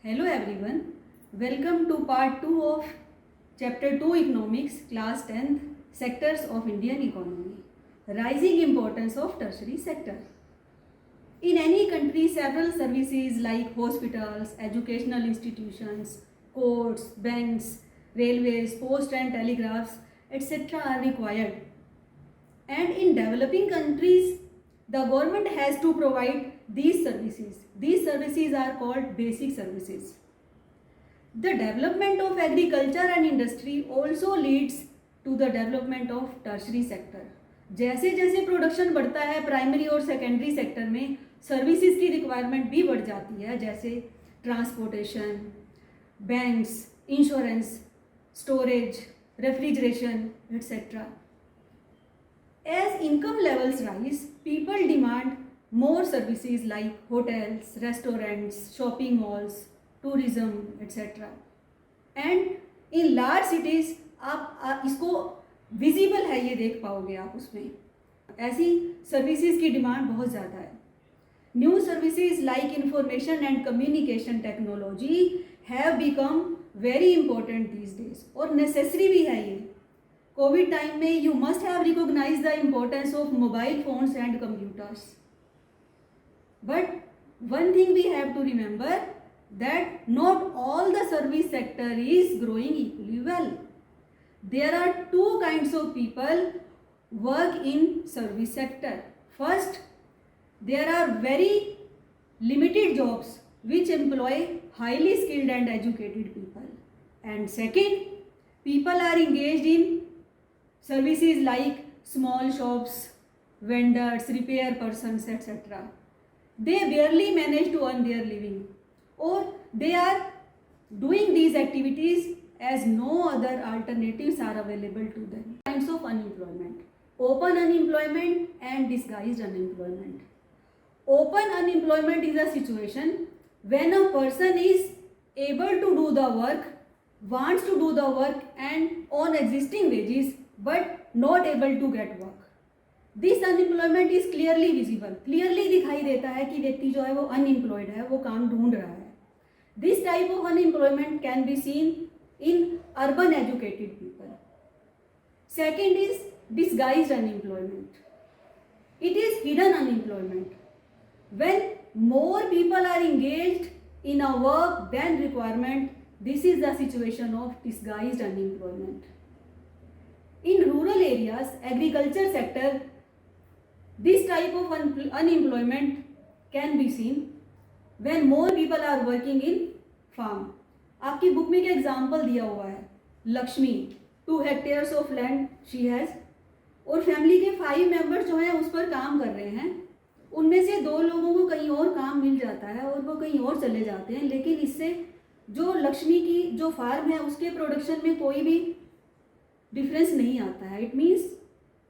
Hello everyone, welcome to part 2 of chapter 2 Economics, class 10th, sectors of Indian economy. Rising importance of tertiary sector. In any country, several services like hospitals, educational institutions, courts, banks, railways, post and telegraphs, etc. are required. And in developing countries, the government has to provide these services. These services are called basic services. The development of agriculture and industry also leads to the development of tertiary sector. जैसे जैसे production बढ़ता है primary और secondary sector में services की requirement भी बढ़ जाती है, जैसे transportation, banks, insurance, storage, refrigeration etcetera. As income levels rise, people demand more services like hotels, restaurants, shopping malls, tourism, etc. And in large cities आप इसको विजिबल है, ये देख पाओगे आप उसमें ऐसी सर्विसेज की डिमांड बहुत ज़्यादा है. New services like information and communication technology have become very important these days और नेसेसरी भी है ये. कोविड टाइम में you must have recognise the importance of mobile phones and computers. But one thing we have to remember that not all the service sector is growing equally well. There are two kinds of people work in service sector. First, there are very limited jobs which employ highly skilled and educated people. And second, people are engaged in services like small shops, vendors, repair persons, etc. They barely manage to earn their living, or they are doing these activities as no other alternatives are available to them. Kinds of unemployment: open unemployment and disguised unemployment. Open unemployment is a situation when a person is able to do the work, wants to do the work and on existing wages but not able to get work. This unemployment is clearly visible. Clearly दिखाई देता है कि व्यक्ति जो है वो unemployed है, वो काम ढूंढ रहा है. This type of unemployment can be seen in urban educated people. Second is disguised unemployment. It is hidden unemployment. When more people are engaged in a work than requirement, this is the situation of disguised unemployment. In rural areas, agriculture sector, this type of unemployment can be seen when more people are working in farm. आपकी book में एक example दिया हुआ है, Lakshmi 2 hectares of land she has, और family के 5 members जो हैं उस पर काम कर रहे हैं. उनमें से 2 लोगों को कहीं और काम मिल जाता है और वो कहीं और चले जाते हैं, लेकिन इससे जो लक्ष्मी की जो फार्म है उसके प्रोडक्शन में कोई भी डिफरेंस नहीं आता है. It means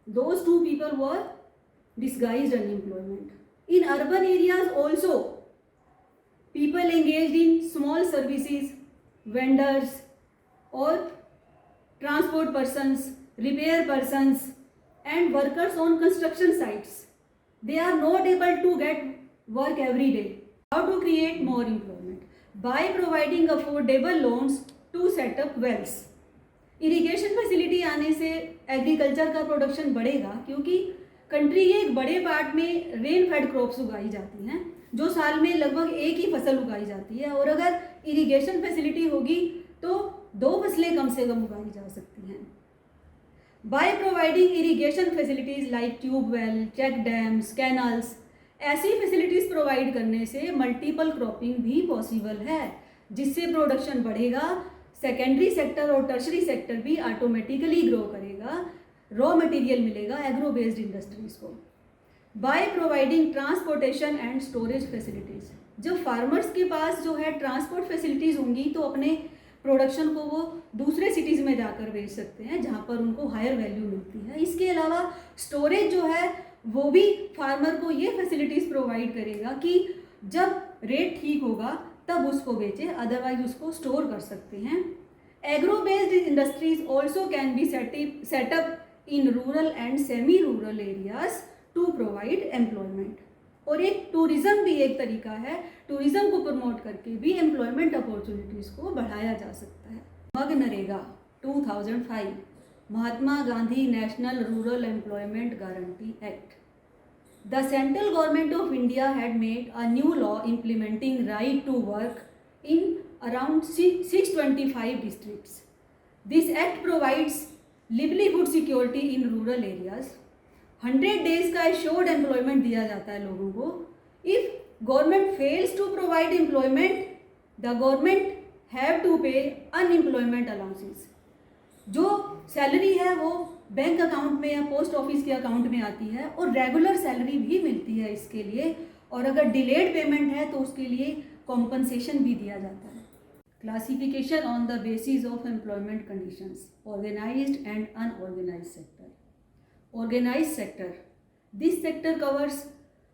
those 2 people were disguised unemployment. In urban areas also people engaged in small services, vendors और transport persons, repair persons and workers on construction sites. They are not able to get work every day. How to create more employment? By providing affordable loans to set up wells. Irrigation facility आने से agriculture का production बढ़ेगा, क्योंकि country के एक बड़े part में rain fade crops उगाई जाती हैं जो साल में लगभग एक ही फसल उगाई जाती है, और अगर इरिगेशन फैसिलिटी होगी तो 2 फसलें कम से कम उगाई जा सकती हैं. By providing irrigation facilities like tube well, check dams, canals, ऐसी फैसिलिटीज़ प्रोवाइड करने से मल्टीपल क्रॉपिंग भी पॉसिबल है, जिससे प्रोडक्शन बढ़ेगा. सेकेंडरी सेक्टर और टर्शरी सेक्टर भी ऑटोमेटिकली ग्रो करेगा, रॉ मटेरियल मिलेगा एग्रो बेस्ड इंडस्ट्रीज़ को. By providing transportation and storage facilities, जब फार्मर्स के पास जो है ट्रांसपोर्ट फैसिलिटीज़ होंगी तो अपने प्रोडक्शन को वो दूसरे सिटीज़ में जाकर बेच सकते हैं जहाँ पर उनको हायर वैल्यू मिलती है. इसके अलावा स्टोरेज जो है वो भी फार्मर को ये फैसिलिटीज़ प्रोवाइड करेगा कि जब रेट ठीक होगा तब उसको बेचे, अदरवाइज उसको स्टोर कर सकते हैं. Agro based industries also can be set up in rural and semi rural areas to provide employment. और एक टूरिज्म भी एक तरीका है, टूरिज्म को प्रमोट करके भी एम्प्लॉयमेंट अपॉर्चुनिटीज़ को बढ़ाया जा सकता है। मनरेगा 2005, Mahatma Gandhi national rural employment guarantee act. The central government of India had made a new law implementing right to work in around 625 districts. This act provides livelihood security in rural areas. 100 days का assured employment दिया जाता है लोगों को. If government fails to provide employment, the government have to pay unemployment allowances. जो salary है वो bank account में या पोस्ट ऑफिस के अकाउंट में आती है और रेगुलर सैलरी भी मिलती है इसके लिए, और अगर डिलेड पेमेंट है तो उसके लिए कॉम्पनसेशन भी दिया जाता है। Classification on the basis of employment conditions, organised and unorganised sector. Organised sector, this sector covers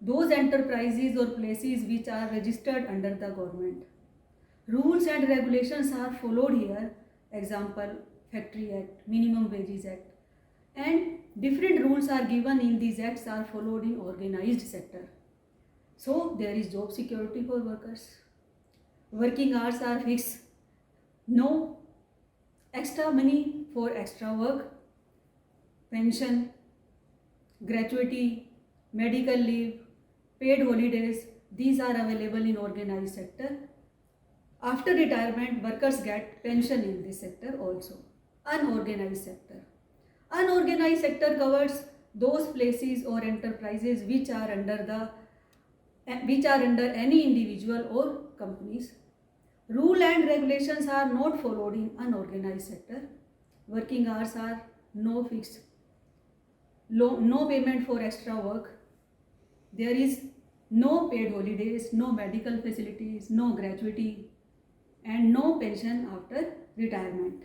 those enterprises और places which are registered under the government. Rules and regulations are followed here, example Factory Act, Minimum Wages Act, and different rules are given in these acts are followed in organized sector. So there is job security for workers. Working hours are fixed. No extra money for extra work. Pension, gratuity, medical leave, paid holidays, these are available in organized sector. After retirement, workers get pension in this sector also. Unorganized sector. Unorganized sector covers those places or enterprises which are under any individual or companies. Rule and regulations are not followed in unorganized sector. Working hours are no fixed. No payment for extra work. There is no paid holidays, no medical facilities, no gratuity, and no pension after retirement.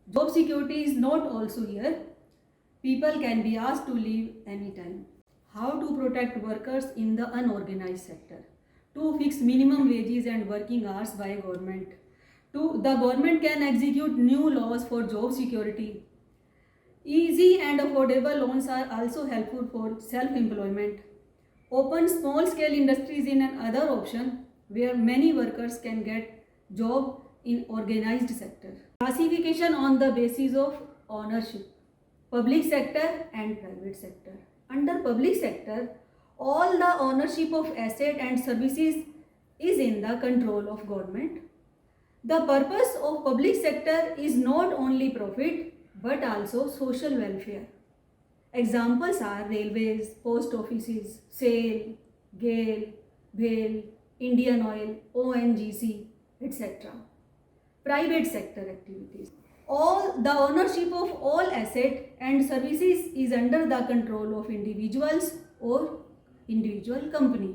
Job security is not also here. People can be asked to leave anytime. How to protect workers in the unorganized sector? To fix minimum wages and working hours by government. The government can execute new laws for job security. Easy and affordable loans are also helpful for self-employment. Open small-scale industries in another option where many workers can get job in organized sector. Classification on the basis of ownership, public sector and private sector. Under public sector, all the ownership of asset and services is in the control of government. The purpose of public sector is not only profit but also social welfare. Examples are railways, post offices, SAIL, GAIL, BHEL, Indian Oil, ONGC, etc. Private sector activities. The ownership of all asset and services is under the control of individuals or individual company.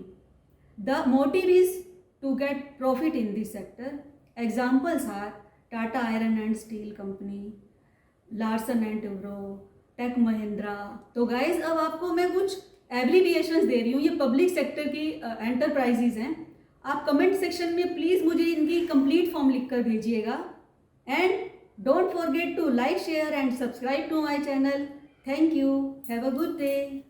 The motive is to get profit in this sector. Examples are Tata Iron and Steel Company, Larsen and Toubro, Tech Mahindra. तो guys अब आपको मैं कुछ abbreviations दे रही हूँ, ये public sector की enterprises हैं। आप कमेंट सेक्शन में प्लीज़ मुझे इनकी कंप्लीट फॉर्म लिखकर भेजिएगा। And don't forget to like, share and subscribe to my channel. Thank you, have a good day.